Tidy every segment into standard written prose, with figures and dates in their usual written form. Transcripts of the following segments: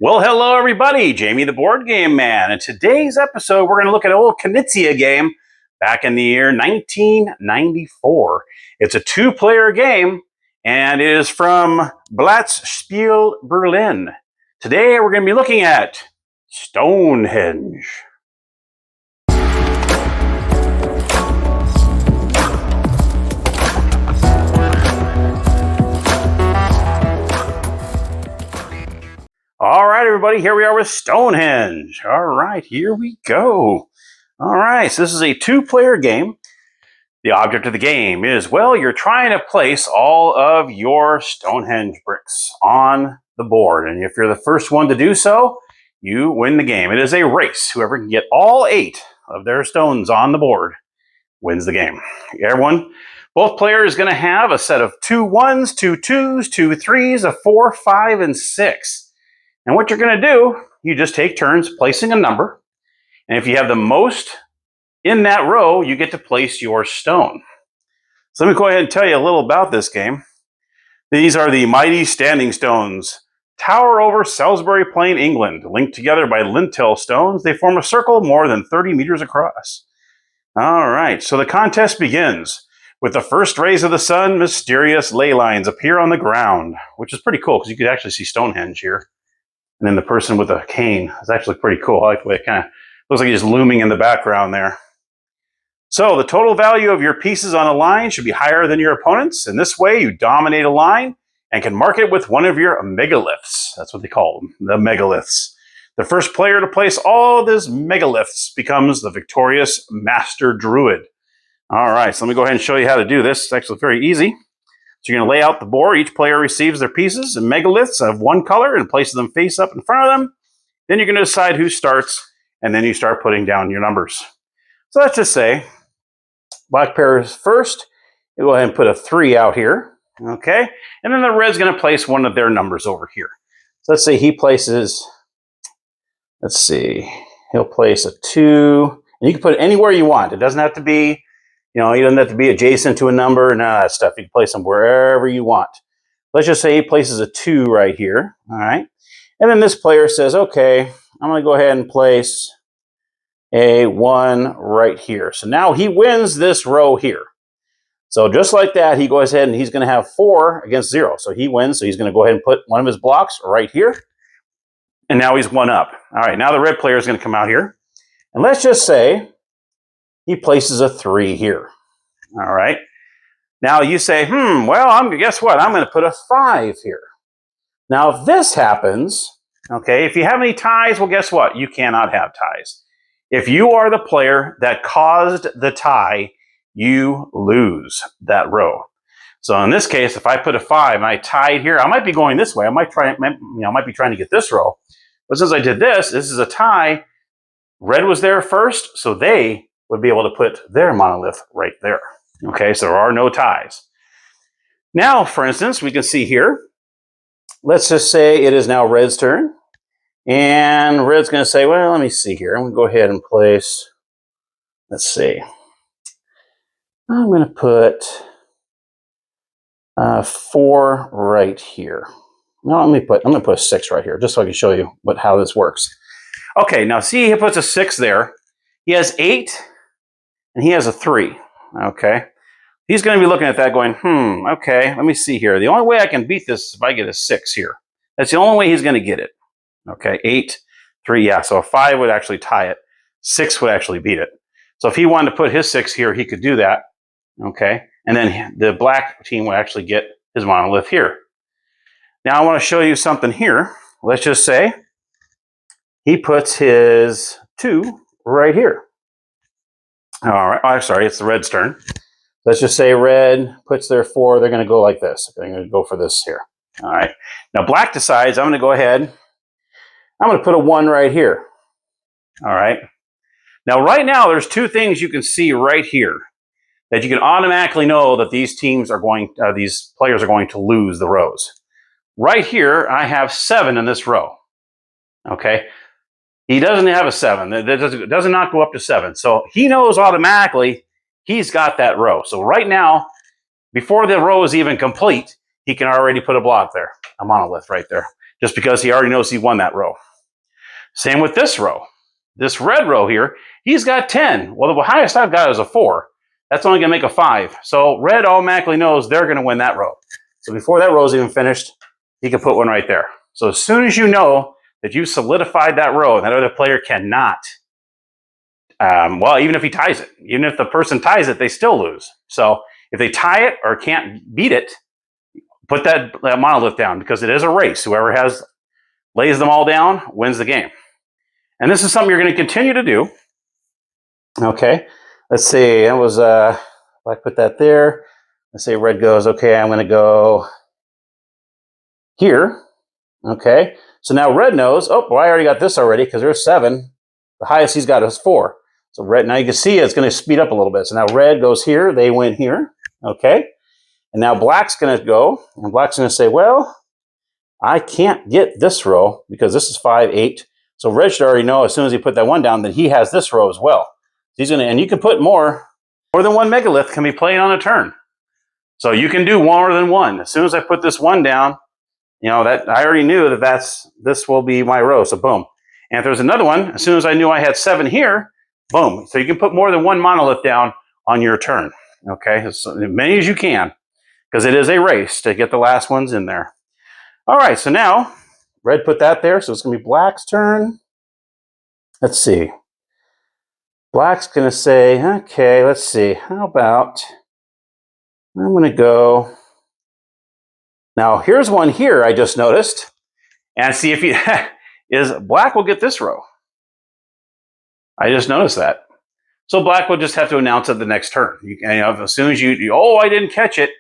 Well, hello everybody, Jamie the Board Game Man. In today's episode, we're going to look at an old Knizia game back in the year 1994. It's a two-player game, and it is from Blatz Spiel Berlin. Today, we're going to be looking at Stonehenge. All right, everybody, here we are with Stonehenge. All right, here we go. All right, so this is a two-player game. The object of the game is, well, you're trying to place all of your Stonehenge bricks on the board. And if you're the first one to do so, you win the game. It is a race. Whoever can get all 8 of their stones on the board wins the game. Both players are going to have a set of 2 1s, 2 2s, 2 3s, a 4, 5, and 6. And what you're going to do, you just take turns placing a number. And if you have the most in that row, you get to place your stone. So let me go ahead and tell you a little about this game. These are the mighty standing stones. Tower over Salisbury Plain, England. Linked together by lintel stones, they form a circle more than 30 meters across. All right, so the contest begins. With the first rays of the sun, mysterious ley lines appear on the ground, which is pretty cool because you could actually see Stonehenge here. And then the person with a cane is actually pretty cool. I like the way it kind of looks like he's looming in the background there. So the total value of your pieces on a line should be higher than your opponent's. In this way, you dominate a line and can mark it with one of your megaliths. That's what they call them, the megaliths. The first player to place all these megaliths becomes the victorious master druid. All right, so let me go ahead and show you how to do this. It's actually very easy. So you're going to lay out the board. Each player receives their pieces and megaliths of one color and places them face up in front of them. Then you're going to decide who starts, and then you start putting down your numbers. So let's just say black pair is first. You go ahead and put a 3 out here, okay? And then the red's going to place one of their numbers over here. So let's say he places, he'll place a 2. And you can put it anywhere you want. It doesn't have to be, he doesn't have to be adjacent to a number and all that stuff. You can place them wherever you want. Let's just say he places a 2 right here, all right? And then this player says, okay, I'm going to go ahead and place a 1 right here. So now he wins this row here. So just like that, he goes ahead and he's going to have 4 against 0. So he wins. So he's going to go ahead and put one of his blocks right here. And now he's 1 up. All right, now the red player is going to come out here. And let's just say he places a 3 here. All right. Now you say, guess what? I'm going to put a 5 here. Now, if this happens, okay, if you have any ties, well, guess what? You cannot have ties. If you are the player that caused the tie, you lose that row. So in this case, if I put a 5 and I tied here, I might be going this way. I might be trying to get this row. But since I did this is a tie. Red was there first, so they would be able to put their monolith right there. Okay, so there are no ties. Now, for instance, we can see here, let's just say it is now red's turn. And red's going to say, well, let me see here. I'm going to go ahead and place, let's see. I'm going to put 4 right here. No, I'm going to put a 6 right here, just so I can show you how this works. Okay, now see, he puts a 6 there. He has 8, and he has a 3. Okay. He's going to be looking at that going, okay, let me see here. The only way I can beat this is if I get a 6 here. That's the only way he's going to get it. Okay, 8, 3, yeah. So a 5 would actually tie it. 6 would actually beat it. So if he wanted to put his 6 here, he could do that. Okay, and then the black team would actually get his monolith here. Now I want to show you something here. Let's just say he puts his 2 right here. All right, I'm sorry, it's the red's turn. Let's just say red puts their 4. They're going to go like this. They're going to go for this here. All right. Now black decides I'm going to go ahead. I'm going to put a 1 right here. All right. Now right now there's 2 things you can see right here that you can automatically know that these players are going to lose the rows. Right here I have 7 in this row. Okay. He doesn't have a 7. It does not go up to 7. So he knows automatically he's got that row. So right now, before the row is even complete, he can already put a block there, a monolith right there. just because he already knows he won that row. Same with this row. This red row here, he's got 10. Well, the highest I've got is a 4. That's only going to make a 5. So red automatically knows they're going to win that row. So before that row is even finished, he can put one right there. So as soon as you know that you solidified that row, and that other player cannot, well, even if he ties it, even if the person ties it, they still lose. So if they tie it or can't beat it, put that monolith down, because it is a race. Whoever lays them all down wins the game. And this is something you're going to continue to do. Okay, let's see. That was, if I put that there, let's say red goes, okay, I'm going to go here. Okay, so now red knows, oh, well, I already got this already because there's 7. The highest he's got is 4. So red, now you can see it's going to speed up a little bit. So now red goes here, they win here. Okay, and now black's going to go, and black's going to say, well, I can't get this row because this is 5, 8. So red should already know as soon as he put that 1 down that he has this row as well. He's going to, and you can put more than 1 megalith can be played on a turn. So you can do more than 1. As soon as I put this 1 down, you know, that I already knew that this will be my row. So boom. And if there's another one, as soon as I knew I had 7 here, boom. So you can put more than 1 monolith down on your turn. Okay, as many as you can, because it is a race to get the last ones in there. All right, so now red put that there, so it's going to be black's turn. Let's see. Black's going to say, okay, let's see. How about, I'm going to go. Now, here's one here I just noticed. And see if he is black will get this row. I just noticed that. So black will just have to announce it the next turn. You know, as soon as you oh, I didn't catch it,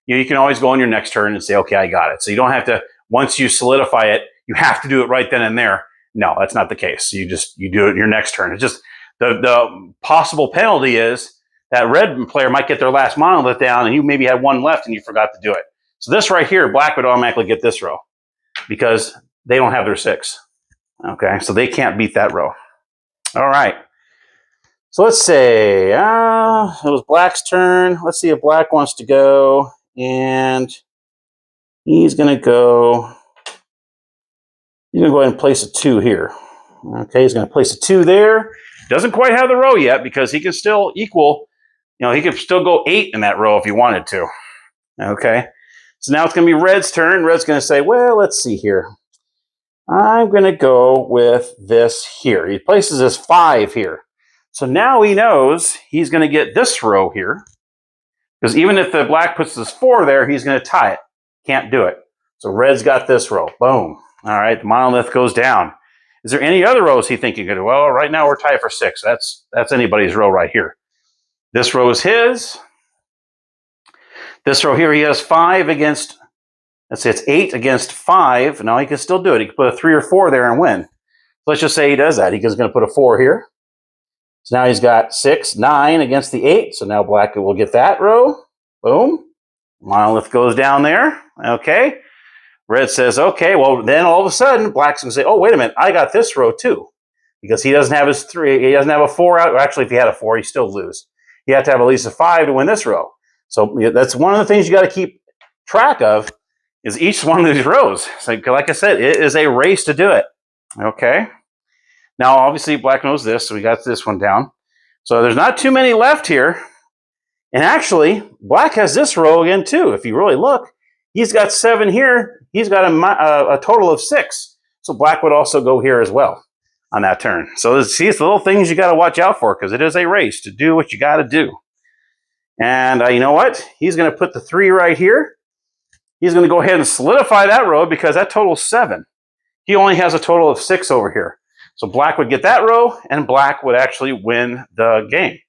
you can always go on your next turn and say, okay, I got it. So you don't have to, once you solidify it, you have to do it right then and there. No, that's not the case. You do it in your next turn. It's just the possible penalty is that red player might get their last monolith down and you maybe had 1 left and you forgot to do it. So this right here, black would automatically get this row because they don't have their 6. Okay, so they can't beat that row. All right. So let's say it was black's turn. Let's see if black wants to go, and he's going to go. He's going to go ahead and place a 2 here. Okay, he's going to place a 2 there. Doesn't quite have the row yet because he can still equal. You know, he could still go 8 in that row if he wanted to. Okay, so now it's going to be red's turn. Red's going to say, well, let's see here. I'm going to go with this here. He places his 5 here. So now he knows he's going to get this row here. Because even if the black puts his 4 there, he's going to tie it. Can't do it. So red's got this row. Boom. All right, the monolith goes down. Is there any other rows he think he could do? Well, right now we're tied for 6. That's anybody's row right here. This row is his. This row here, he has 5 against, let's say it's 8 against 5. Now he can still do it. He can put a 3 or 4 there and win. So let's just say he does that. He's going to put a 4 here. So now he's got 6, 9 against the 8. So now black will get that row. Boom. Monolith goes down there. Okay. Red says, okay, well, then all of a sudden, black's going to say, oh, wait a minute, I got this row too. Because he doesn't have his 3, he doesn't have a 4 out. Actually, if he had a 4, he still lose. He had to have at least a 5 to win this row. So that's one of the things you got to keep track of is each one of these rows. So, like I said, it is a race to do it. Okay. Now, obviously, black knows this, so we got this one down. So there's not too many left here. And actually, black has this row again too. If you really look, he's got 7 here. He's got a total of 6. So black would also go here as well on that turn. So see, it's the little things you got to watch out for because it is a race to do what you got to do. And you know what? He's going to put the 3 right here. He's going to go ahead and solidify that row because that totals 7. He only has a total of 6 over here. So black would get that row, and black would actually win the game.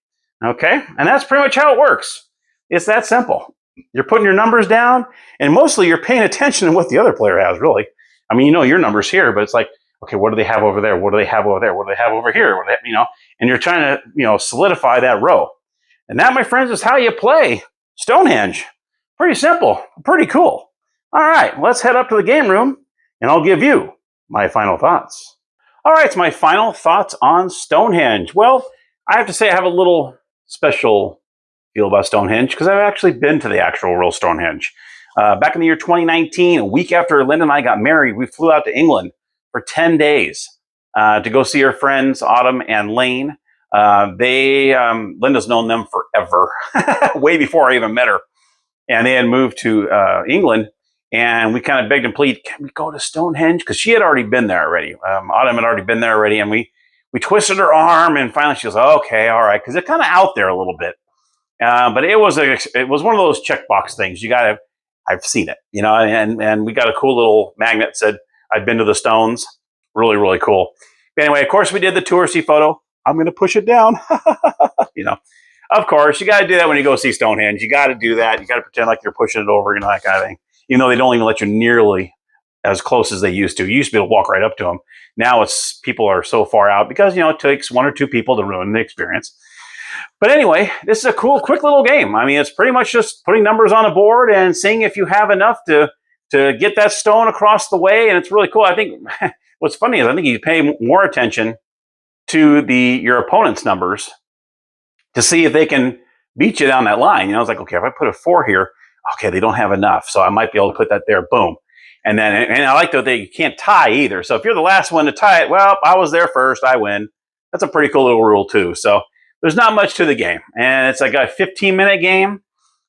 Okay? And that's pretty much how it works. It's that simple. You're putting your numbers down, and mostly you're paying attention to what the other player has, really. I mean, you know your numbers here, but it's like, okay, what do they have over there? What do they have over there? What do they have over here? What do they, and you're trying to, solidify that row. And that, my friends, is how you play Stonehenge. Pretty simple. Pretty cool. All right, let's head up to the game room, and I'll give you my final thoughts. All right, so my final thoughts on Stonehenge. Well, I have to say I have a little special feel about Stonehenge because I've actually been to the actual real Stonehenge. Back in the year 2019, a week after Linda and I got married, we flew out to England for 10 days to go see her friends, Autumn and Lane. Linda's known them forever, way before I even met her. And they had moved to England, and we kind of begged and pleaded, can we go to Stonehenge? Because she had already been there already. Autumn had already been there already, and we twisted her arm, and finally she was like, okay, all right, because they're kind of out there a little bit. But it was one of those checkbox things. I've seen it, you know, and we got a cool little magnet that said, I've been to the Stones. Really, really cool. But anyway, of course, we did the touristy photo. I'm going to push it down. You know, of course, you got to do that when you go see Stonehenge. You got to do that. You got to pretend like you're pushing it over, you know, that kind of thing. Even though they don't even let you nearly as close as they used to. You used to be able to walk right up to them. Now people are so far out because, you know, it takes one or two people to ruin the experience. But anyway, this is a cool, quick little game. I mean, it's pretty much just putting numbers on a board and seeing if you have enough to get that stone across the way. And it's really cool. I think what's funny is I think you pay more attention to your opponent's numbers to see if they can beat you down that line. You know, it's like, okay, if I put a 4 here, okay, they don't have enough. So I might be able to put that there, boom. And I like that you can't tie either. So if you're the last one to tie it, well, I was there first, I win. That's a pretty cool little rule too. So there's not much to the game. And it's like a 15-minute game.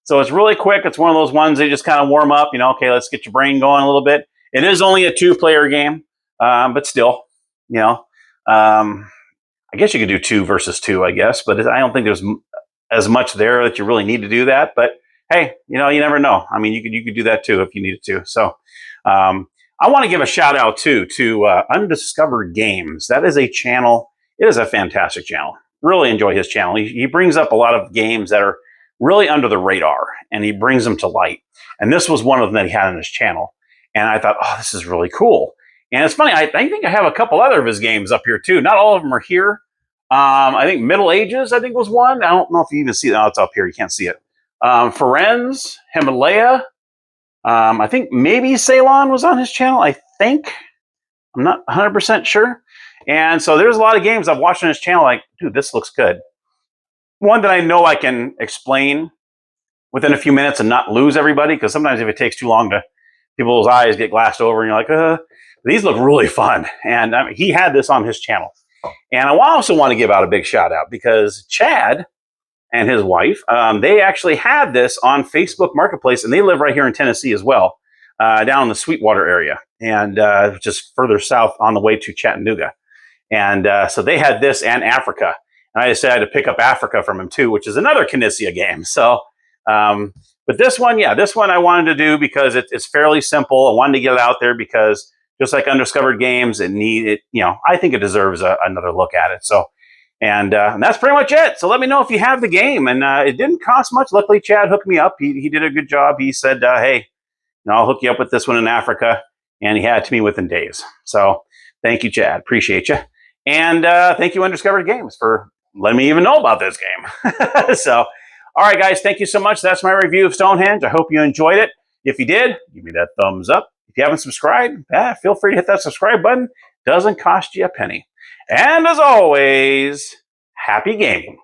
So it's really quick. It's one of those ones they just kind of warm up, you know, okay, let's get your brain going a little bit. It is only a 2-player game, but still, you know, I guess you could do 2 versus 2, I guess, but I don't think there's as much there that you really need to do that. But hey, you know, you never know. I mean, you could do that too if you needed to. So I want to give a shout out too to Undiscovered Games. That is a channel. It is a fantastic channel. Really enjoy his channel. He brings up a lot of games that are really under the radar, and he brings them to light. And this was one of them that he had on his channel. And I thought, oh, this is really cool. And it's funny, I think I have a couple other of his games up here too. Not all of them are here. I think Middle Ages, I think, was one. I don't know if you even see it. Oh, it's up here. You can't see it. Ferenz, Himalaya. I think maybe Ceylon was on his channel, I think. I'm not 100% sure. And so there's a lot of games I've watched on his channel like, dude, this looks good. One that I know I can explain within a few minutes and not lose everybody, because sometimes if it takes too long, people's eyes get glassed over and you're like, these look really fun. And he had this on his channel. And I also want to give out a big shout out because Chad and his wife, they actually had this on Facebook Marketplace, and they live right here in Tennessee as well, down in the Sweetwater area, and just further south on the way to Chattanooga. And so they had this and Africa. And I decided to pick up Africa from him too, which is another Kinesia game. So, but this one, yeah, this one I wanted to do because it's fairly simple. I wanted to get it out there because just like Undiscovered Games, you know, I think it deserves another look at it. So, and that's pretty much it. So let me know if you have the game. And it didn't cost much. Luckily, Chad hooked me up. He did a good job. He said, hey, you know, I'll hook you up with this one in Africa. And he had it to me within days. So thank you, Chad. Appreciate you. And thank you, Undiscovered Games, for letting me even know about this game. So, all right, guys, thank you so much. That's my review of Stonehenge. I hope you enjoyed it. If you did, give me that thumbs up. If you haven't subscribed, feel free to hit that subscribe button. Doesn't cost you a penny. And as always, happy gaming.